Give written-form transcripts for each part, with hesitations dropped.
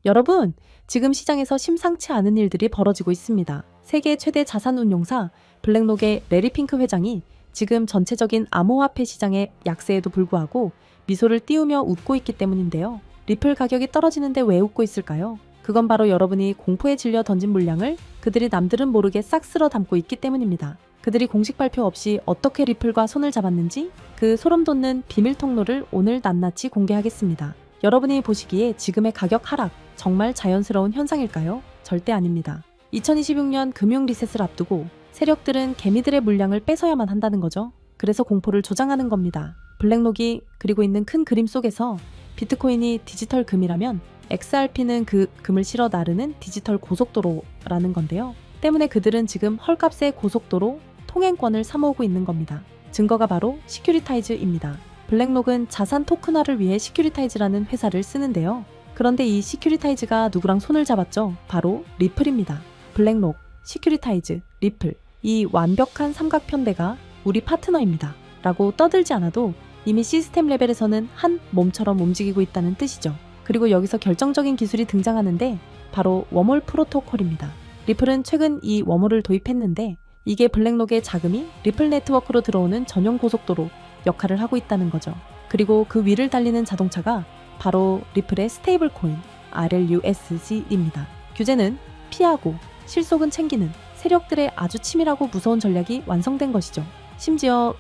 여러분, 지금 시장에서 심상치 않은 일들이 벌어지고 있습니다. 세계 최대 자산운용사 블랙록의 레리 핑크 회장이 지금 전체적인 암호화폐 시장의 약세에도 불구하고 미소를 띄우며 웃고 있기 때문인데요. 리플 가격이 떨어지는데 왜 웃고 있을까요? 그건 바로 여러분이 공포에 질려 던진 물량을 그들이 남들은 모르게 싹 쓸어 담고 있기 때문입니다. 그들이 공식 발표 없이 어떻게 리플과 손을 잡았는지 그 소름 돋는 비밀 통로를 오늘 낱낱이 공개하겠습니다. 여러분이 보시기에 지금의 가격 하락 정말 자연스러운 현상일까요? 절대 아닙니다. 2026년 금융 리셋을 앞두고 세력들은 개미들의 물량을 뺏어야만 한다는 거죠. 그래서 공포를 조장하는 겁니다. 블랙록이 그리고 있는 큰 그림 속에서 비트코인이 디지털 금이라면 XRP는 그 금을 실어 나르는 디지털 고속도로라는 건데요. 때문에 그들은 지금 헐값의 고속도로 통행권을 사모으고 있는 겁니다. 증거가 바로 시큐리타이즈입니다. 블랙록은 자산 토큰화를 위해 시큐리타이즈라는 회사를 쓰는데요. 그런데 이 시큐리타이즈가 누구랑 손을 잡았죠? 바로 리플입니다. 블랙록, 시큐리타이즈, 리플, 이 완벽한 삼각편대가 우리 파트너입니다. 라고 떠들지 않아도 이미 시스템 레벨에서는 한 몸처럼 움직이고 있다는 뜻이죠. 그리고 여기서 결정적인 기술이 등장하는데 바로 웜홀 프로토콜입니다. 리플은 최근 이 웜홀을 도입했는데 이게 블랙록의 자금이 리플 네트워크로 들어오는 전용 고속도로 역할을 하고 있다는 거죠. 그리고 그 위를 달리는 자동차가 바로 리플의 스테이블 코인 RLUSC입니다. 규제는 피하고 실속은 챙기는 세력들의 아주 치밀하고 무서운 전략이 완성된 것이죠. 심지어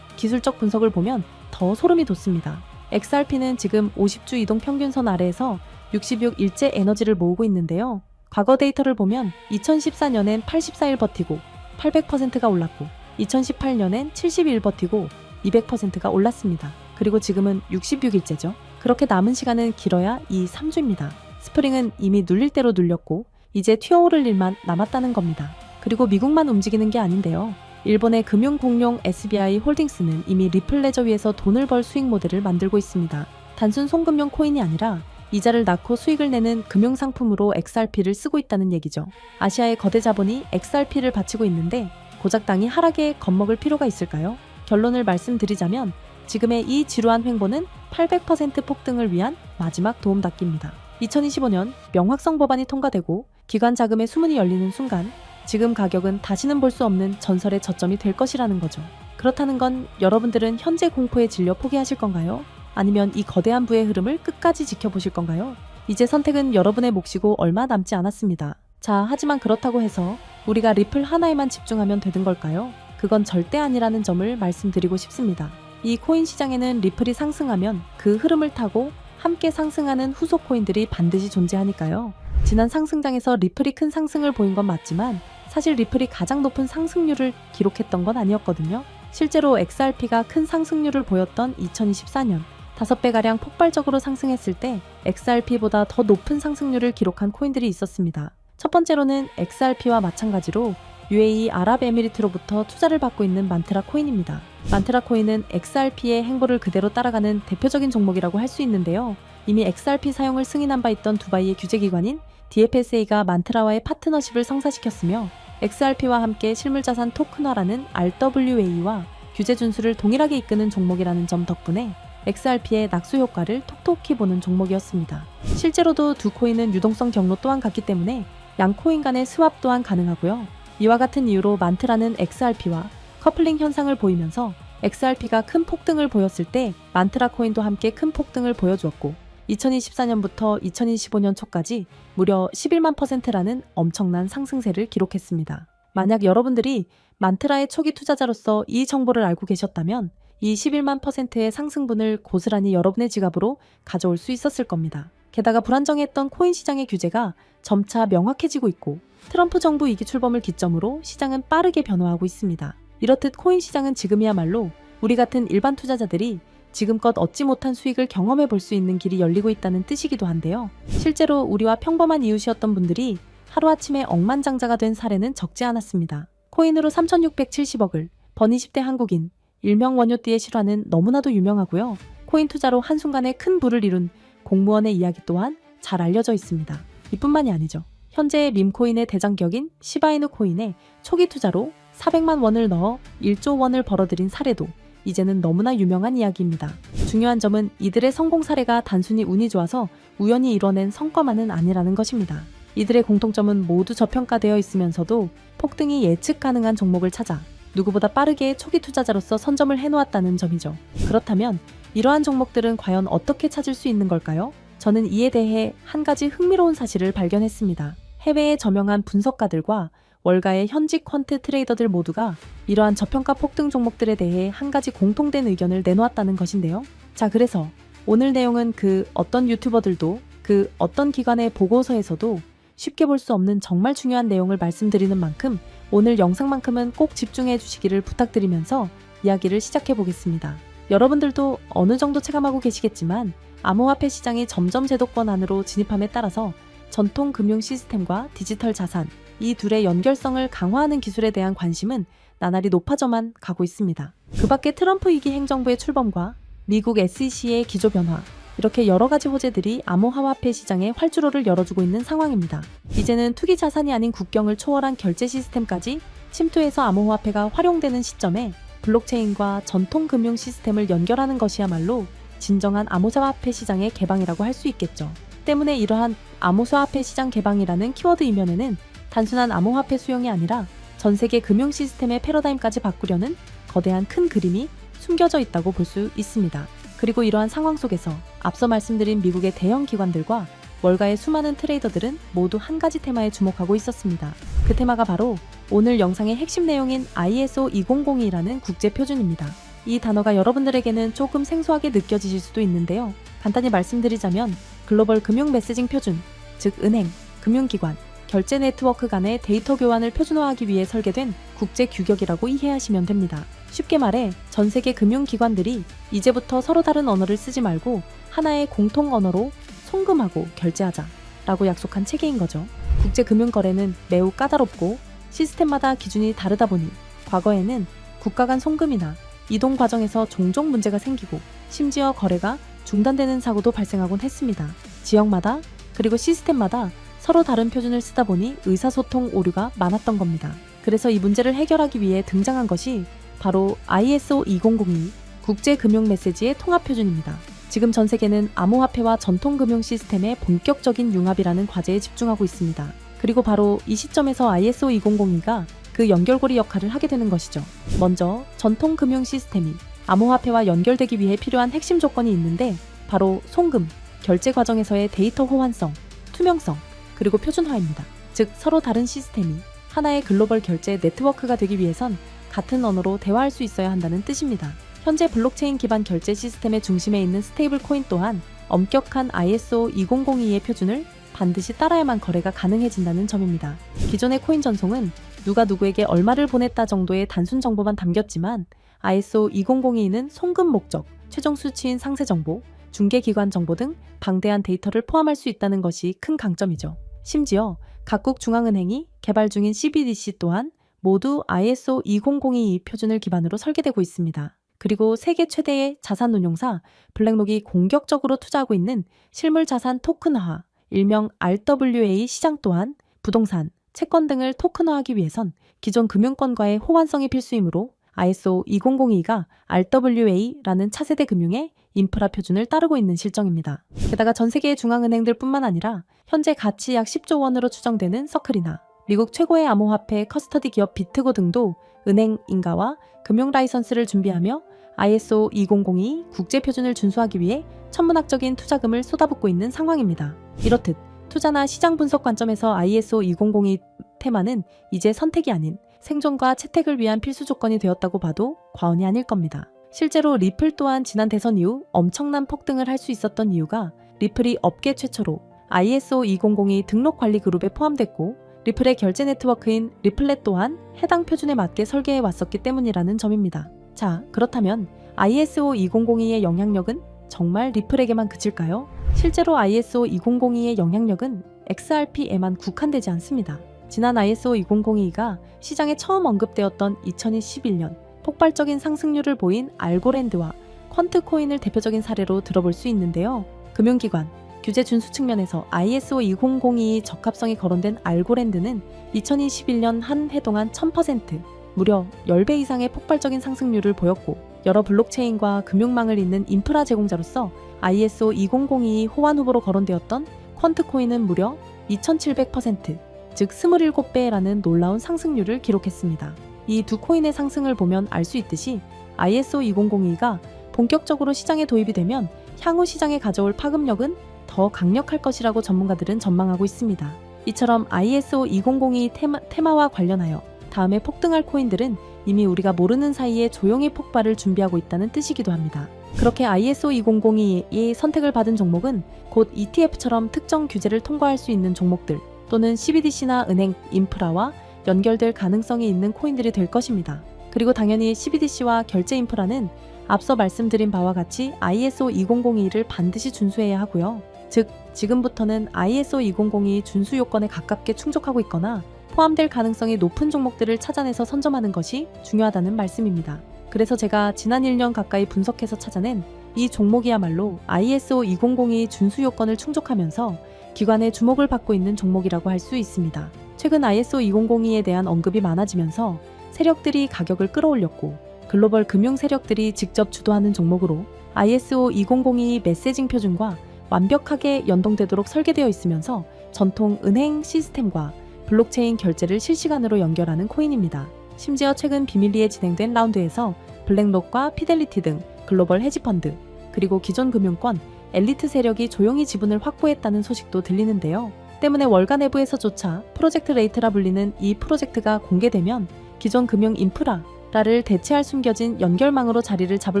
기술적 분석을 보면 더 소름이 돋습니다. XRP는 지금 50주 이동 평균선 아래에서 66일째 에너지를 모으고 있는데요. 과거 데이터를 보면 2014년엔 84일 버티고 800%가 올랐고 2018년엔 72일 버티고 200%가 올랐습니다. 그리고 지금은 66일째죠. 그렇게 남은 시간은 길어야 이 3주입니다. 스프링은 이미 눌릴 대로 눌렸고 이제 튀어오를 일만 남았다는 겁니다. 그리고 미국만 움직이는 게 아닌데요. 일본의 금융공룡 SBI 홀딩스는 이미 리플 레저 위에서 돈을 벌 수익 모델을 만들고 있습니다. 단순 송금용 코인이 아니라 이자를 낳고 수익을 내는 금융상품으로 XRP를 쓰고 있다는 얘기죠. 아시아의 거대 자본이 XRP를 바치고 있는데 고작 땅이 하락에 겁먹을 필요가 있을까요? 결론을 말씀드리자면 지금의 이 지루한 횡보는 800% 폭등을 위한 마지막 도움닫기입니다. 2025년 명확성 법안이 통과되고 기관 자금의 수문이 열리는 순간 지금 가격은 다시는 볼 수 없는 전설의 저점이 될 것이라는 거죠. 그렇다는 건 여러분들은 현재 공포에 질려 포기하실 건가요? 아니면 이 거대한 부의 흐름을 끝까지 지켜보실 건가요? 이제 선택은 여러분의 몫이고 얼마 남지 않았습니다. 자, 하지만 그렇다고 해서 우리가 리플 하나에만 집중하면 되는 걸까요? 그건 절대 아니라는 점을 말씀드리고 싶습니다. 이 코인 시장에는 리플이 상승하면 그 흐름을 타고 함께 상승하는 후속 코인들이 반드시 존재하니까요. 지난 상승장에서 리플이 큰 상승을 보인 건 맞지만 사실 리플이 가장 높은 상승률을 기록했던 건 아니었거든요. 실제로 XRP가 큰 상승률을 보였던 2024년 5배가량 폭발적으로 상승했을 때 XRP보다 더 높은 상승률을 기록한 코인들이 있었습니다. 첫 번째로는 XRP와 마찬가지로 UAE 아랍에미리트로부터 투자를 받고 있는 만트라 코인입니다. 만트라 코인은 XRP의 행보를 그대로 따라가는 대표적인 종목이라고 할 수 있는데요. 이미 XRP 사용을 승인한 바 있던 두바이의 규제기관인 DFSA가 만트라와의 파트너십을 성사시켰으며 XRP와 함께 실물자산 토큰화라는 RWA와 규제 준수를 동일하게 이끄는 종목이라는 점 덕분에 XRP의 낙수 효과를 톡톡히 보는 종목이었습니다. 실제로도 두 코인은 유동성 경로 또한 같기 때문에 양 코인 간의 스왑 또한 가능하고요. 이와 같은 이유로 만트라는 XRP와 커플링 현상을 보이면서 XRP가 큰 폭등을 보였을 때 만트라 코인도 함께 큰 폭등을 보여주었고 2024년부터 2025년 초까지 무려 11만 %라는 엄청난 상승세를 기록했습니다. 만약 여러분들이 만트라의 초기 투자자로서 이 정보를 알고 계셨다면 이 11만 %의 상승분을 고스란히 여러분의 지갑으로 가져올 수 있었을 겁니다. 게다가 불안정했던 코인 시장의 규제가 점차 명확해지고 있고 트럼프 정부 2기 출범을 기점으로 시장은 빠르게 변화하고 있습니다. 이렇듯 코인 시장은 지금이야말로 우리 같은 일반 투자자들이 지금껏 얻지 못한 수익을 경험해 볼 수 있는 길이 열리고 있다는 뜻이기도 한데요. 실제로 우리와 평범한 이웃이었던 분들이 하루아침에 억만장자가 된 사례는 적지 않았습니다. 코인으로 3,670억을 번 20대 한국인, 일명 원효띠의 실화는 너무나도 유명하고요. 코인 투자로 한순간에 큰 부를 이룬 공무원의 이야기 또한 잘 알려져 있습니다. 이뿐만이 아니죠. 현재 밈코인의 대장격인 시바이누 코인에 초기 투자로 400만 원을 넣어 1조 원을 벌어들인 사례도 이제는 너무나 유명한 이야기입니다. 중요한 점은 이들의 성공 사례가 단순히 운이 좋아서 우연히 이뤄낸 성과만은 아니라는 것입니다. 이들의 공통점은 모두 저평가되어 있으면서도 폭등이 예측 가능한 종목을 찾아 누구보다 빠르게 초기 투자자로서 선점을 해놓았다는 점이죠. 그렇다면 이러한 종목들은 과연 어떻게 찾을 수 있는 걸까요? 저는 이에 대해 한 가지 흥미로운 사실을 발견했습니다. 해외의 저명한 분석가들과 월가의 현직 퀀트 트레이더들 모두가 이러한 저평가 폭등 종목들에 대해 한 가지 공통된 의견을 내놓았다는 것인데요. 자, 그래서 오늘 내용은 그 어떤 유튜버들도 그 어떤 기관의 보고서에서도 쉽게 볼 수 없는 정말 중요한 내용을 말씀드리는 만큼 오늘 영상만큼은 꼭 집중해 주시기를 부탁드리면서 이야기를 시작해 보겠습니다. 여러분들도 어느 정도 체감하고 계시겠지만 암호화폐 시장이 점점 제도권 안으로 진입함에 따라서 전통 금융 시스템과 디지털 자산, 이 둘의 연결성을 강화하는 기술에 대한 관심은 나날이 높아져만 가고 있습니다. 그 밖에 트럼프 2기 행정부의 출범과 미국 SEC의 기조 변화, 이렇게 여러 가지 호재들이 암호화폐 시장에 활주로를 열어주고 있는 상황입니다. 이제는 투기 자산이 아닌 국경을 초월한 결제 시스템까지 침투해서 암호화폐가 활용되는 시점에 블록체인과 전통 금융 시스템을 연결하는 것이야말로 진정한 암호화폐 시장의 개방이라고 할 수 있겠죠. 때문에 이러한 암호화폐 시장 개방이라는 키워드 이면에는 단순한 암호화폐 수용이 아니라 전 세계 금융 시스템의 패러다임까지 바꾸려는 거대한 큰 그림이 숨겨져 있다고 볼 수 있습니다. 그리고 이러한 상황 속에서 앞서 말씀드린 미국의 대형 기관들과 월가의 수많은 트레이더들은 모두 한 가지 테마에 주목하고 있었습니다. 그 테마가 바로 오늘 영상의 핵심 내용인 ISO 2002라는 국제 표준입니다. 이 단어가 여러분들에게는 조금 생소하게 느껴지실 수도 있는데요. 간단히 말씀드리자면 글로벌 금융 메시징 표준, 즉 은행, 금융기관, 결제 네트워크 간의 데이터 교환을 표준화하기 위해 설계된 국제 규격이라고 이해하시면 됩니다. 쉽게 말해 전 세계 금융기관들이 이제부터 서로 다른 언어를 쓰지 말고 하나의 공통 언어로 송금하고 결제하자 라고 약속한 체계인 거죠. 국제금융거래는 매우 까다롭고 시스템마다 기준이 다르다 보니 과거에는 국가 간 송금이나 이동 과정에서 종종 문제가 생기고 심지어 거래가 중단되는 사고도 발생하곤 했습니다. 지역마다 그리고 시스템마다 서로 다른 표준을 쓰다 보니 의사소통 오류가 많았던 겁니다. 그래서 이 문제를 해결하기 위해 등장한 것이 바로 ISO 2002 국제금융메시지의 통합표준입니다. 지금 전 세계는 암호화폐와 전통금융 시스템의 본격적인 융합이라는 과제에 집중하고 있습니다. 그리고 바로 이 시점에서 ISO 2002가 그 연결고리 역할을 하게 되는 것이죠. 먼저 전통금융 시스템이 암호화폐와 연결되기 위해 필요한 핵심 조건이 있는데 바로 송금, 결제 과정에서의 데이터 호환성, 투명성, 그리고 표준화입니다. 즉 서로 다른 시스템이 하나의 글로벌 결제 네트워크가 되기 위해선 같은 언어로 대화할 수 있어야 한다는 뜻입니다. 현재 블록체인 기반 결제 시스템의 중심에 있는 스테이블 코인 또한 엄격한 ISO 2002의 표준을 반드시 따라야만 거래가 가능해진다는 점입니다. 기존의 코인 전송은 누가 누구에게 얼마를 보냈다 정도의 단순 정보만 담겼지만 ISO 2002는 송금 목적, 최종 수취인 상세 정보, 중개기관 정보 등 방대한 데이터를 포함할 수 있다는 것이 큰 강점이죠. 심지어 각국 중앙은행이 개발 중인 CBDC 또한 모두 ISO 2002 표준을 기반으로 설계되고 있습니다. 그리고 세계 최대의 자산 운용사 블랙록이 공격적으로 투자하고 있는 실물 자산 토큰화, 일명 RWA 시장 또한 부동산, 채권 등을 토큰화하기 위해선 기존 금융권과의 호환성이 필수이므로 ISO 2002가 RWA라는 차세대 금융의 인프라 표준을 따르고 있는 실정입니다. 게다가 전 세계의 중앙은행들 뿐만 아니라 현재 가치 약 10조 원으로 추정되는 서클이나 미국 최고의 암호화폐 커스터디 기업 비트고 등도 은행 인가와 금융 라이선스를 준비하며 ISO 2002 국제 표준을 준수하기 위해 천문학적인 투자금을 쏟아붓고 있는 상황입니다. 이렇듯 투자나 시장 분석 관점에서 ISO 2002 테마는 이제 선택이 아닌 생존과 채택을 위한 필수 조건이 되었다고 봐도 과언이 아닐 겁니다. 실제로 리플 또한 지난 대선 이후 엄청난 폭등을 할 수 있었던 이유가 리플이 업계 최초로 ISO 2002 등록 관리 그룹에 포함됐고 리플의 결제 네트워크인 리플렛 또한 해당 표준에 맞게 설계해 왔었기 때문이라는 점입니다. 자, 그렇다면 ISO 2002의 영향력은 정말 리플에게만 그칠까요? 실제로 ISO 2002의 영향력은 XRP에만 국한되지 않습니다. 지난 ISO 2002가 시장에 처음 언급되었던 2021년 폭발적인 상승률을 보인 알고랜드와 퀀트코인을 대표적인 사례로 들어볼 수 있는데요. 금융기관, 규제 준수 측면에서 ISO 2002의 적합성이 거론된 알고랜드는 2021년 한 해 동안 1000%, 무려 10배 이상의 폭발적인 상승률을 보였고 여러 블록체인과 금융망을 잇는 인프라 제공자로서 ISO 2002 호환 후보로 거론되었던 퀀트코인은 무려 2700%, 즉 27배라는 놀라운 상승률을 기록했습니다. 이 두 코인의 상승을 보면 알 수 있듯이 ISO 2002가 본격적으로 시장에 도입이 되면 향후 시장에 가져올 파급력은 더 강력할 것이라고 전문가들은 전망하고 있습니다. 이처럼 ISO 2002 테마와 관련하여 다음에 폭등할 코인들은 이미 우리가 모르는 사이에 조용히 폭발을 준비하고 있다는 뜻이기도 합니다. 그렇게 ISO 2002의 선택을 받은 종목은 곧 ETF처럼 특정 규제를 통과할 수 있는 종목들 또는 CBDC나 은행, 인프라와 연결될 가능성이 있는 코인들이 될 것입니다. 그리고 당연히 CBDC와 결제 인프라는 앞서 말씀드린 바와 같이 ISO 2002를 반드시 준수해야 하고요. 즉, 지금부터는 ISO 2002 준수 요건에 가깝게 충족하고 있거나 포함될 가능성이 높은 종목들을 찾아내서 선점하는 것이 중요하다는 말씀입니다. 그래서 제가 지난 1년 가까이 분석해서 찾아낸 이 종목이야말로 ISO 2002 준수 요건을 충족하면서 기관의 주목을 받고 있는 종목이라고 할 수 있습니다. 최근 ISO 2002에 대한 언급이 많아지면서 세력들이 가격을 끌어올렸고 글로벌 금융 세력들이 직접 주도하는 종목으로 ISO 2002 메시징 표준과 완벽하게 연동되도록 설계되어 있으면서 전통 은행 시스템과 블록체인 결제를 실시간으로 연결하는 코인입니다. 심지어 최근 비밀리에 진행된 라운드에서 블랙록과 피델리티 등 글로벌 헤지펀드, 그리고 기존 금융권, 엘리트 세력이 조용히 지분을 확보했다는 소식도 들리는데요. 때문에 월가 내부에서조차 프로젝트 레이트라 불리는 이 프로젝트가 공개되면 기존 금융 인프라를 대체할 숨겨진 연결망으로 자리를 잡을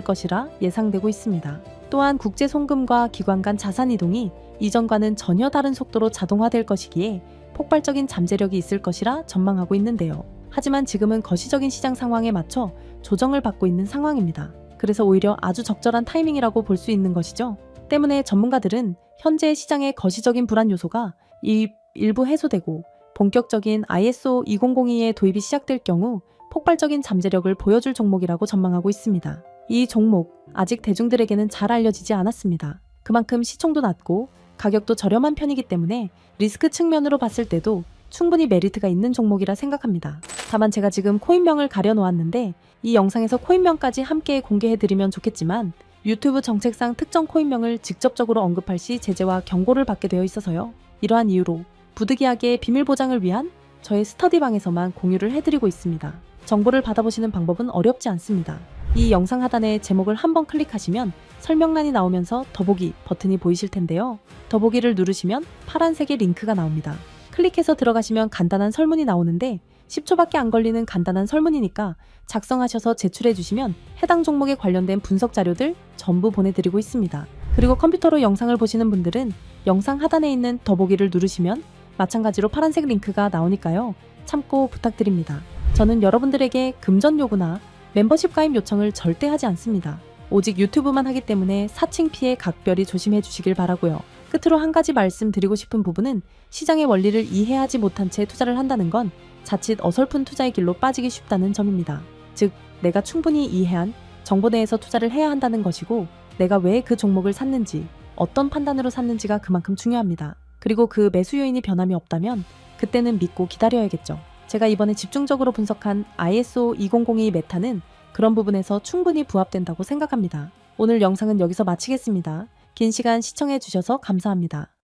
것이라 예상되고 있습니다. 또한 국제 송금과 기관 간 자산 이동이 이전과는 전혀 다른 속도로 자동화될 것이기에 폭발적인 잠재력이 있을 것이라 전망하고 있는데요. 하지만 지금은 거시적인 시장 상황에 맞춰 조정을 받고 있는 상황입니다. 그래서 오히려 아주 적절한 타이밍이라고 볼 수 있는 것이죠. 때문에 전문가들은 현재 시장의 거시적인 불안 요소가 일부 해소되고 본격적인 ISO 2002의 도입이 시작될 경우 폭발적인 잠재력을 보여줄 종목이라고 전망하고 있습니다. 이 종목 아직 대중들에게는 잘 알려지지 않았습니다. 그만큼 시총도 낮고 가격도 저렴한 편이기 때문에 리스크 측면으로 봤을 때도 충분히 메리트가 있는 종목이라 생각합니다. 다만 제가 지금 코인명을 가려놓았는데 이 영상에서 코인명까지 함께 공개해드리면 좋겠지만 유튜브 정책상 특정 코인명을 직접적으로 언급할 시 제재와 경고를 받게 되어 있어서요. 이러한 이유로 부득이하게 비밀 보장을 위한 저의 스터디방에서만 공유를 해드리고 있습니다. 정보를 받아보시는 방법은 어렵지 않습니다. 이 영상 하단에 제목을 한번 클릭하시면 설명란이 나오면서 더보기 버튼이 보이실 텐데요. 더보기를 누르시면 파란색의 링크가 나옵니다. 클릭해서 들어가시면 간단한 설문이 나오는데 10초밖에 안 걸리는 간단한 설문이니까 작성하셔서 제출해 주시면 해당 종목에 관련된 분석 자료들 전부 보내드리고 있습니다. 그리고 컴퓨터로 영상을 보시는 분들은 영상 하단에 있는 더보기를 누르시면 마찬가지로 파란색 링크가 나오니까요. 참고 부탁드립니다. 저는 여러분들에게 금전 요구나 멤버십 가입 요청을 절대 하지 않습니다. 오직 유튜브만 하기 때문에 사칭 피해 각별히 조심해 주시길 바라고요. 끝으로 한 가지 말씀드리고 싶은 부분은 시장의 원리를 이해하지 못한 채 투자를 한다는 건 자칫 어설픈 투자의 길로 빠지기 쉽다는 점입니다. 즉, 내가 충분히 이해한 정보 내에서 투자를 해야 한다는 것이고 내가 왜 그 종목을 샀는지, 어떤 판단으로 샀는지가 그만큼 중요합니다. 그리고 그 매수 요인이 변함이 없다면 그때는 믿고 기다려야겠죠. 제가 이번에 집중적으로 분석한 ISO 2002 메타는 그런 부분에서 충분히 부합된다고 생각합니다. 오늘 영상은 여기서 마치겠습니다. 긴 시간 시청해 주셔서 감사합니다.